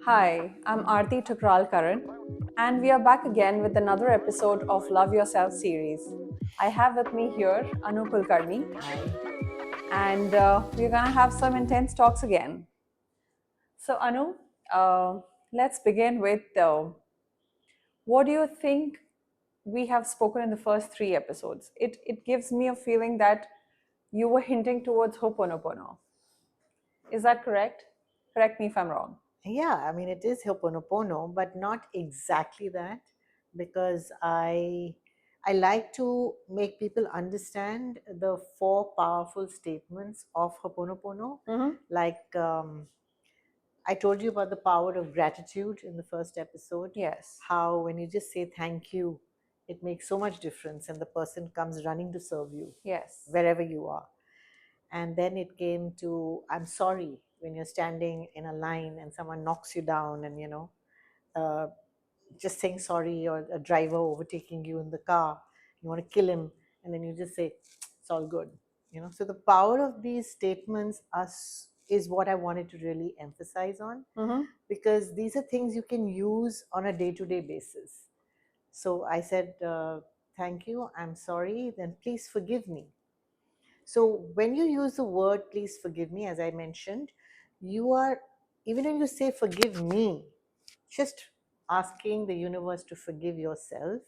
Hi, I'm Aarti Thukral Karan, and we are back again with another episode of Love Yourself series. I have with me here Anu Kulkarni, Hi. and we're gonna have some intense talks again. So, Anu, uh, let's begin with what do you think we have spoken in the first three episodes? It gives me a feeling that you were hinting towards Ho'oponopono. Is that correct? Correct me if I'm wrong. Yeah, I mean it is Hooponopono, but not exactly that, because I like to make people understand the four powerful statements of Hooponopono. Mm-hmm. Like I told you about the power of gratitude in the first episode, Yes. how when you just say thank you, it makes so much difference, and the person comes running to serve you Yes. wherever you are. And then it came to I'm sorry when you're standing in a line and someone knocks you down, and uh, just saying sorry, or a driver overtaking you in the car, you want to kill him, and then you just say it's all good. So the power of these statements is what I wanted to really emphasize on, Mm-hmm. because these are things you can use on a day-to-day basis. So I said, thank you, I'm sorry, then please forgive me. So when you use the word please forgive me, as I mentioned, you are, even when you say forgive me, just asking the universe to forgive yourself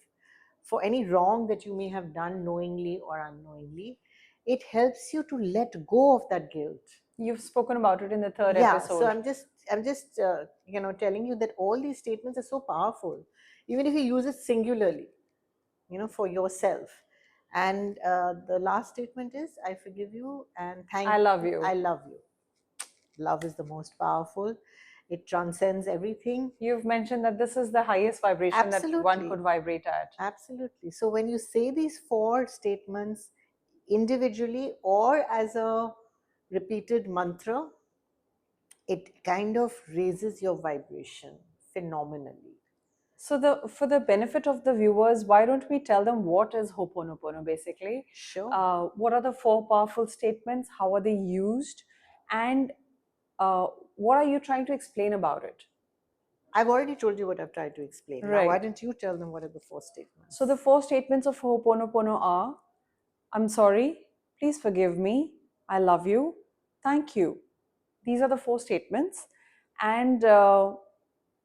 for any wrong that you may have done knowingly or unknowingly. It helps you to let go of that guilt. You've spoken about it in the third Yeah, so episode. I'm just telling you that all these statements are so powerful, even if you use it singularly, for yourself. And the last statement is I forgive you and I thank love you, I you. love you. Love is the most powerful. It transcends everything. You've mentioned that this is the highest vibration that one Absolutely. could vibrate at. Absolutely. So when you say these four statements individually or as a repeated mantra, it kind of raises your vibration phenomenally. So the for the benefit of the viewers, why don't we tell them what is Ho'oponopono basically? Sure. What are the four powerful statements? How are they used? And uh, what are you trying to explain about it? I've already told you what I've tried to explain. Now, why Right. don't you tell them what are the four So the statements? four statements of Ho'oponopono are: I'm sorry, please forgive me, I love you, thank you. These are the four statements. And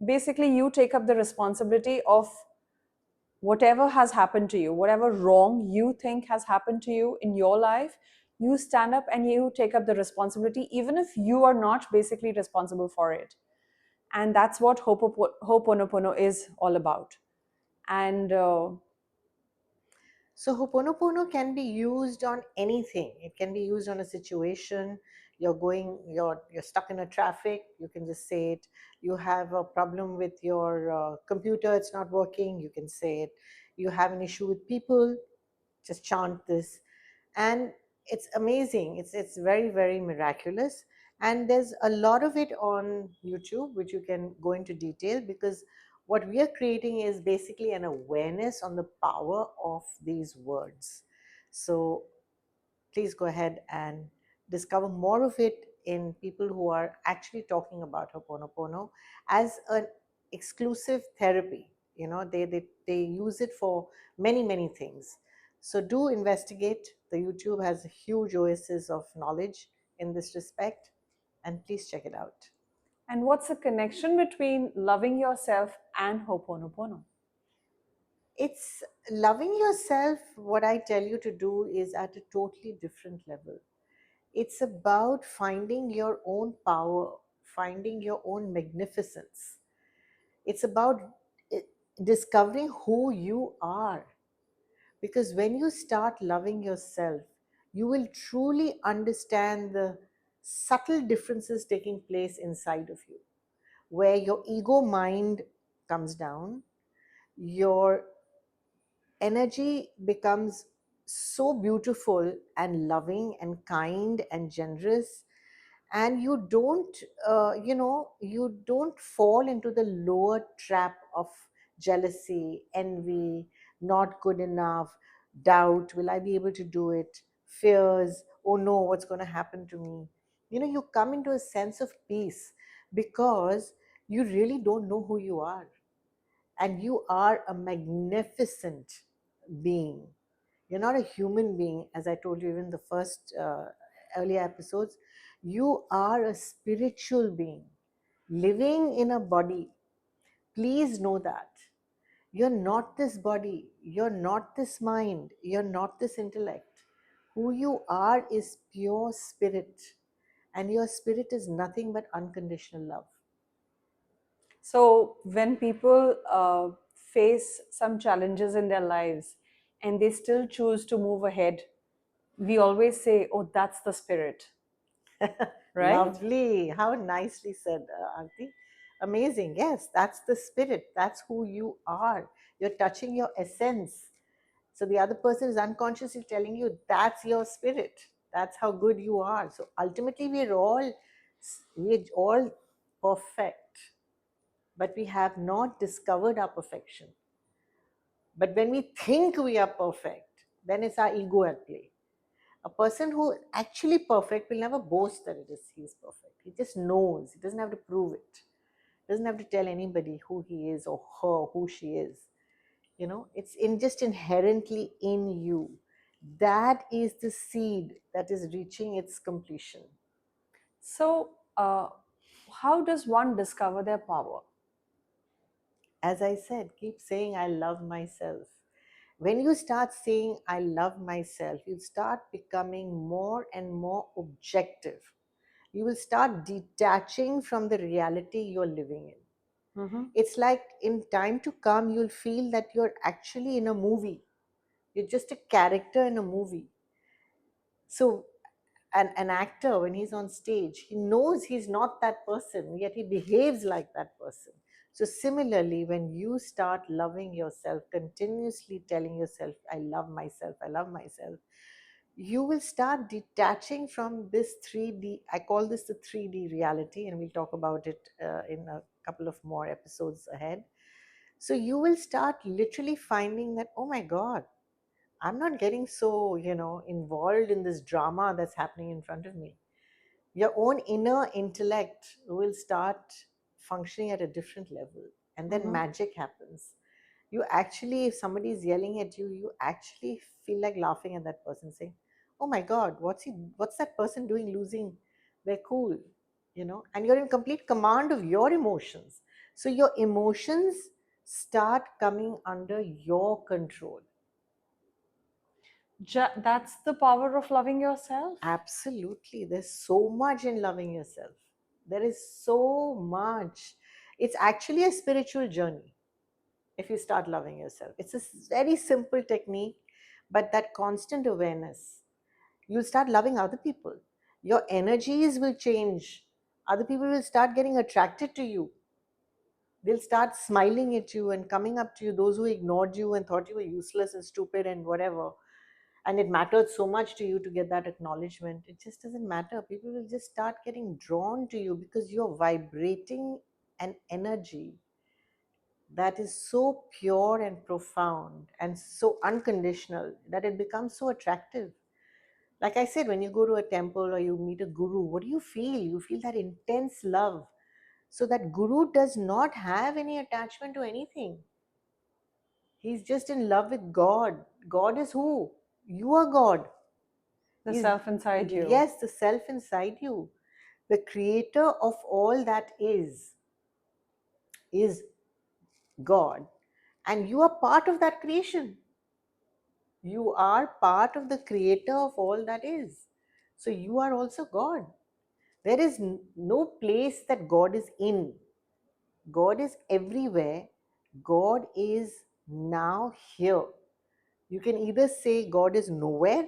basically, you take up the responsibility of whatever has happened to you, whatever wrong you think has happened to you in your life. You stand up and you take up the responsibility, even if you are not basically responsible for it. And that's what Ho'oponopono is all about. And So Ho'oponopono can be used on anything. It can be used on a situation. You're stuck in a traffic. You can just say it. You have a problem with your computer. It's not working. You can say it. You have an issue with people. Just chant this, and it's amazing. It's very, very miraculous. And there's a lot of it on YouTube, which you can go into detail, because what we are creating is basically an awareness on the power of these words. So please go ahead and discover more of it in people who are actually talking about Ho'oponopono as an exclusive therapy. They use it for many, many things. So do investigate. The YouTube has a huge oasis of knowledge in this respect, and please check it out. and what's the connection between loving yourself and Ho'oponopono? It's loving yourself. What I tell you to do is at a totally different level. It's about finding your own power, finding your own magnificence. It's about eh, discovering who you are. Because when you start loving yourself, you will truly understand the subtle differences taking place inside of you, where your ego mind comes down, your energy becomes so beautiful and loving and kind and generous, and you don't fall into the lower trap of jealousy, envy, not good enough, doubt, will I be able to do it, fears, oh no, what's going to happen to me. You come into a sense of peace, because you really don't know who you are. And you are a magnificent being. You're not a human being, as I told you even in the first earlier episodes. You are a spiritual being living in a body. Please know that. You're not this body, you're not this mind, you're not this intellect. Who you are is pure spirit, and your spirit is nothing but unconditional love. So when people face some challenges in their lives and they still choose to move ahead, we always say, oh, that's the spirit, right? Lovely. How nicely said, Aarti. Amazing. Yes, that's the spirit. That's who you are. You're touching your essence. So the other person is unconsciously telling you that's your spirit. That's how good you are. So ultimately, we're all perfect, but we have not discovered our perfection. But when we think we are perfect, then it's our ego at play. A person who is actually perfect will never boast that he's perfect. He just knows. He doesn't have to prove it. He doesn't have to tell anybody who he is or her who she is. It's just inherently in you. That is the seed that is reaching its completion. So, how does one discover their power? As I said, keep saying I love myself. When you start saying I love myself, you start becoming more and more objective. You will start detaching from the reality you're living in. Mm-hmm. It's like in time to come, you'll feel that you're actually in a movie. You're just a character in a movie. So, an actor, when he's on stage, he knows he's not that person, yet he behaves like that person. So, similarly, when you start loving yourself, continuously telling yourself, I love myself, you will start detaching from this 3D. I call this the 3D reality, and we'll talk about it in a couple of more episodes ahead. So you will start literally finding that, oh my God, I'm not getting so, involved in this drama that's happening in front of me. Your own inner intellect will start functioning at a different level, and then Mm-hmm. magic happens. You actually, if somebody is yelling at you, you actually feel like laughing at that person, saying, oh my God, what's that person doing, losing their cool? And you're in complete command of your emotions. So your emotions start coming under your control. That's the power of loving yourself. Absolutely. There's so much in loving yourself. There is so much. It's actually a spiritual journey if you start loving yourself. It's a very simple technique, but that constant awareness, you'll start loving other people. Your energies will change. Other people will start getting attracted to you. They'll start smiling at you and coming up to you. Those who ignored you and thought you were useless and stupid and whatever, and it mattered so much to you to get that acknowledgement, it just doesn't matter. People will just start getting drawn to you because you're vibrating an energy that is so pure and profound and so unconditional that it becomes so attractive. Like I said, when you go to a temple or you meet a guru, what do you feel? You feel that intense love. So that guru does not have any attachment to anything. He's just in love with God. God is who? You are God. The Is self inside you. Yes, the self inside you. The creator of all that is God. And you are part of that creation. You are part of the creator of all that is. So you are also God. There is no place that God is in. God is everywhere. God is now here. You can either say God is nowhere,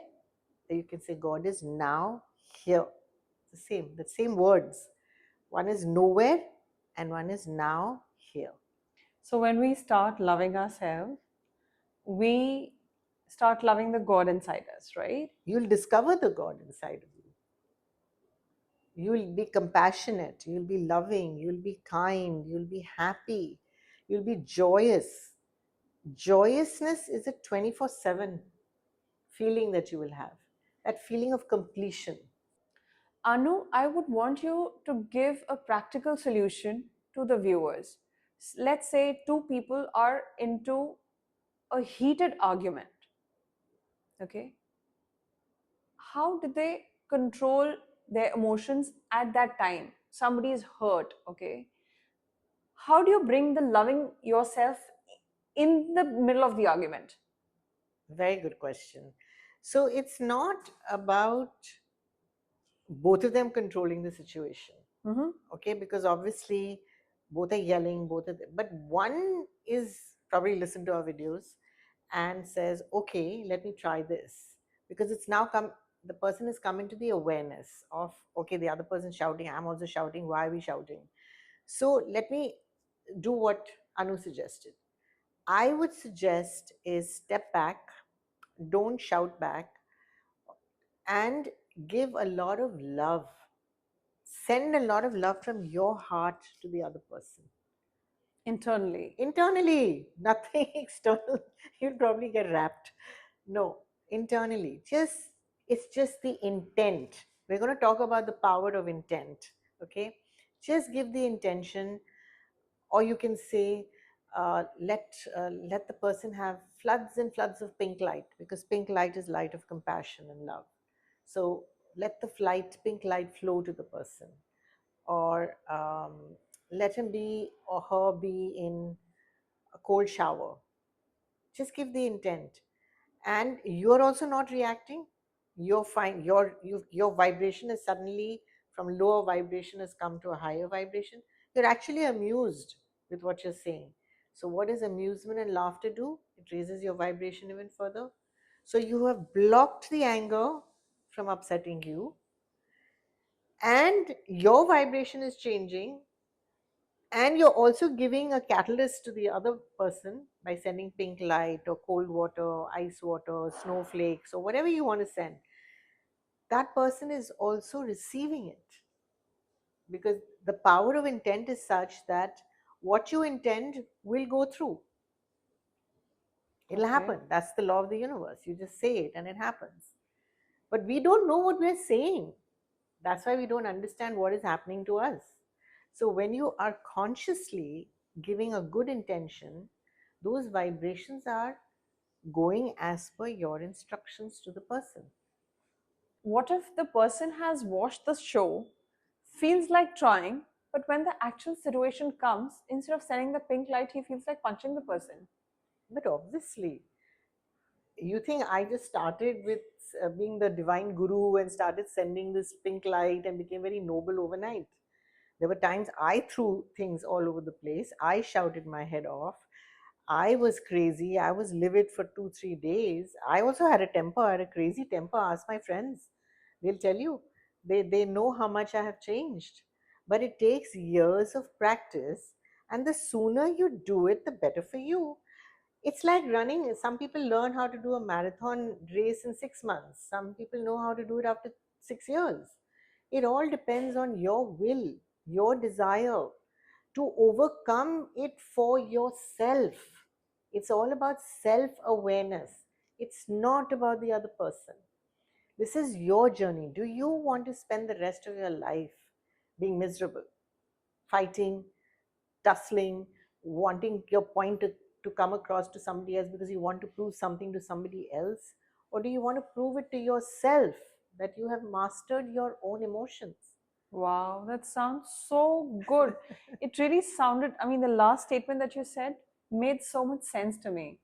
or you can say God is now here. The same words. One is nowhere and one is now here. So, when we start loving ourselves, we start loving the God inside us, right? You'll discover the God inside of you. You'll be compassionate, you'll be loving, you'll be kind, you'll be happy, you'll be joyous. Joyousness is a 24/7 feeling that you will have, that feeling of completion. Anu, I would want you to give a practical solution to the viewers. Let's say two people are into a heated argument. Okay, how do they control their emotions at that time? Somebody is hurt. Okay, how do you bring the loving yourself in the middle of the argument? Very good question. So it's not about both of them controlling the situation, Mm-hmm. okay? Because obviously both are yelling, both of them, but one is probably listen to our videos and says, okay, let me try this, because it's now come, the person is coming to the awareness of, okay, the other person shouting, I'm also shouting, why are we shouting? So let me do what Anu suggested. I would suggest is step back, don't shout back, and give a lot of love. Send a lot of love from your heart to the other person. Internally. Internally, nothing external. You'll probably get wrapped. No, internally. Just it's just the intent. We're going to talk about the power of intent. Okay, just give the intention, or you can say, let the person have floods and floods of pink light, because pink light is light of compassion and love. So let the pink light flow to the person, or let him be or her be in a cold shower. Just give the intent, and you're also not reacting. You're fine. Your vibration is suddenly from lower vibration has come to a higher vibration. You're actually amused with what you're saying. So what does amusement and laughter do? It raises your vibration even further. So you have blocked the anger from upsetting you, and your vibration is changing, and you're also giving a catalyst to the other person by sending pink light or cold water, ice water, snowflakes, or whatever you want to send. That person is also receiving it, because the power of intent is such that what you intend will go through. It'll Okay. happen. That's the law of the universe. You just say it and it happens. But we don't know what we're saying. That's why we don't understand what is happening to us. So when you are consciously giving a good intention, those vibrations are going as per your instructions to the person. What if the person has watched the show, feels like trying, but when the actual situation comes, instead of sending the pink light, he feels like punching the person? But obviously, you think I just started with being the divine guru and started sending this pink light and became very noble overnight? There were times I threw things all over the place. I shouted my head off. I was crazy. I was livid for 2, 3 days. I also had a temper. I had a crazy temper. Ask my friends. They'll tell you. They know how much I have changed. But it takes years of practice. And the sooner you do it, the better for you. It's like running. Some people learn how to do a marathon race in 6 months. Some people know how to do it after 6 years. It all depends on your will, your desire to overcome it for yourself. It's all about self awareness. It's not about the other person. This is your journey. Do you want to spend the rest of your life being miserable, fighting, tussling, wanting your point to come across to somebody else because you want to prove something to somebody else? Or do you want to prove it to yourself that you have mastered your own emotions? Wow, that sounds so good. It really sounded, I mean, the last statement that you said made so much sense to me,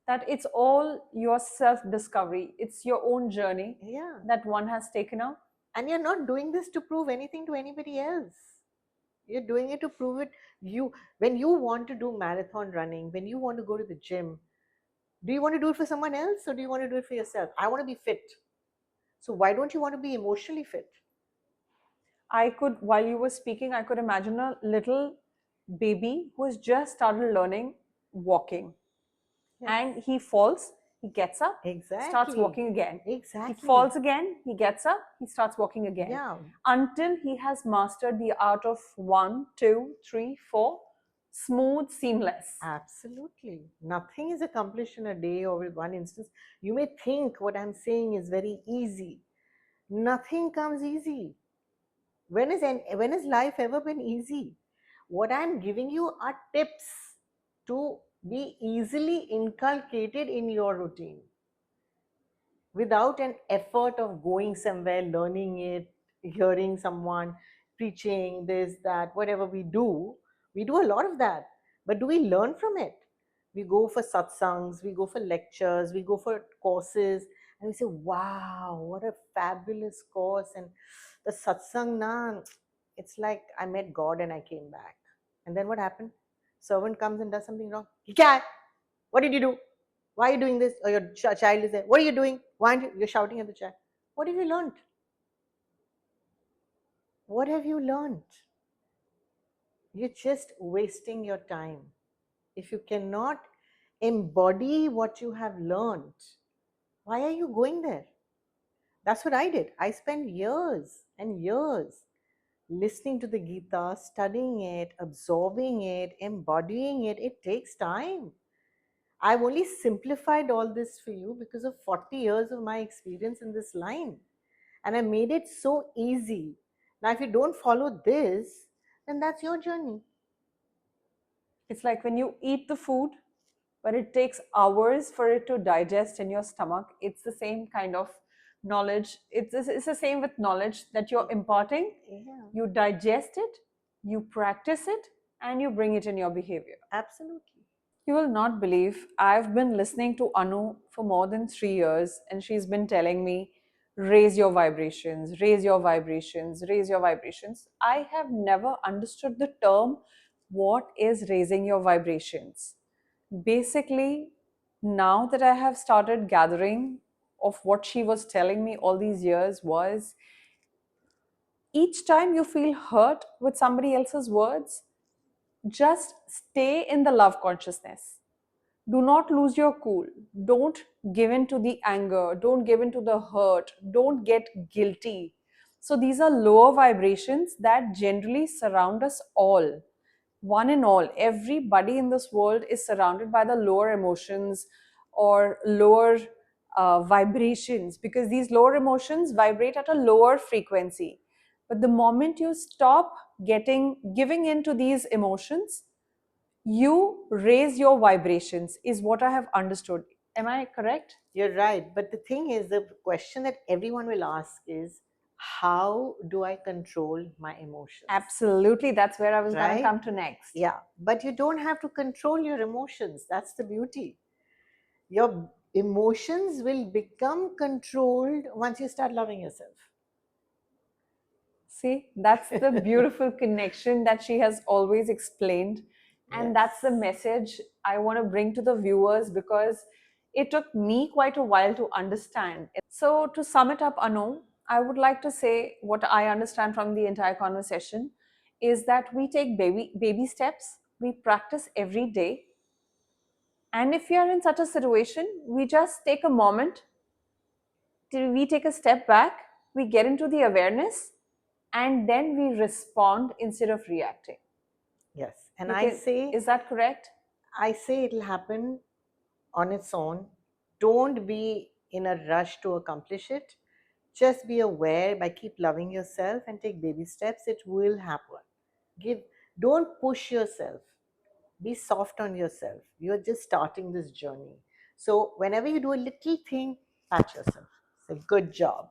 that it's all your self discovery, it's your own journey Yeah. that one has taken up. And you're not doing this to prove anything to anybody else. You're doing it to prove it. You, when you want to do marathon running, when you want to go to the gym, do you want to do it for someone else, or do you want to do it for yourself? I want to be fit. So why don't you want to be emotionally fit? I could, while you were speaking, I could imagine a little baby who has just started learning walking, Yes. and he falls, he gets up, starts Exactly. walking again. He Exactly. falls again, he gets up, he starts walking again, Yeah, until he has mastered the art of one, two, three, four, smooth, seamless. absolutely. Nothing is accomplished in a day or with one instance. You may think what I'm saying is very easy. Nothing comes easy. When is life ever been easy? What I'm giving you are tips to be easily inculcated in your routine without an effort of going somewhere, learning it, hearing someone preaching this, that, whatever we do. We do a lot of that. But do we learn from it? We go for satsangs, we go for lectures, we go for courses, and we say, wow, what a fabulous course. And the satsang, na, it's like I met God and I came back. And then what happened? Servant comes and does something wrong. Kya? What did you do? Why are you doing this? Or your child is there. What are you doing? Why aren't you're shouting at the child? What have you learned? What have you learned? You're just wasting your time. If you cannot embody what you have learned, why are you going there? That's what I did. I spent years and years listening to the Gita, studying it, absorbing it, embodying it. It takes time. I've only simplified all this for you because of 40 years of my experience in this line. And I made it so easy. Now, if you don't follow this, then that's your journey. It's like when you eat the food, but it takes hours for it to digest in your stomach. It's the same kind of knowledge. It's the same with knowledge that you're imparting. Yeah, You digest it, you practice it, and you bring it in your behavior. absolutely. You will not believe, I've been listening to Anu for more than 3 years, and she's been telling me, raise your vibrations, raise your vibrations, raise your vibrations. I have never understood the term, what is raising your vibrations? Basically, now that I have started gathering of what she was telling me all these years, was each time you feel hurt with somebody else's words, just stay in the love consciousness. Do not lose your cool. Don't give in to the anger. Don't give in to the hurt. Don't get guilty. So these are lower vibrations that generally surround us all. One and all, everybody in this world is surrounded by the lower emotions or lower vibrations, because these lower emotions vibrate at a lower frequency. But the moment you stop giving in to these emotions, you raise your vibrations, is what I have understood. Am I correct? You're right. But the thing is, the question that everyone will ask is, how do I control my emotions? Absolutely, that's where I was going Right? to come to next. Yeah, but you don't have to control your emotions. That's the beauty. Your emotions will become controlled once you start loving yourself. See, that's the beautiful connection that she has always explained. And that's the message I want to bring to the viewers, because it took me quite a while to understand. So, to sum it up, Anu, I would like to say what I understand from the entire conversation is that we take baby steps, we practice every day. And if we are in such a situation, we just take a moment, we take a step back, we get into the awareness, and then we respond instead of reacting. Yes. And Is that correct? I say it'll happen on its own. Don't be in a rush to accomplish it. Just be aware, by keep loving yourself and take baby steps, it will happen. Don't push yourself. Be soft on yourself. You're just starting this journey. So whenever you do a little thing, pat yourself. Say, good job.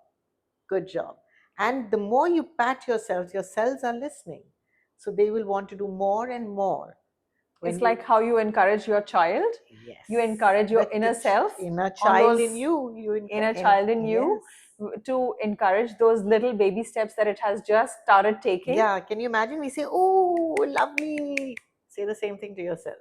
Good job. And the more you pat yourself, your cells are listening. So they will want to do more and more. It's like how you encourage your child. Yes. You encourage your inner self, inner child in you. Inner child in you, to encourage those little baby steps that it has just started taking. Yeah. Can you imagine? We say, oh, love me. Say the same thing to yourself.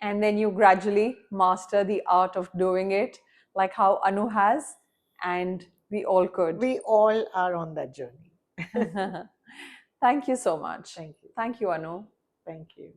And then you gradually master the art of doing it, like how Anu has, and we all could. We all are on that journey. Thank you so much. Thank you. Thank you, Anu. Thank you.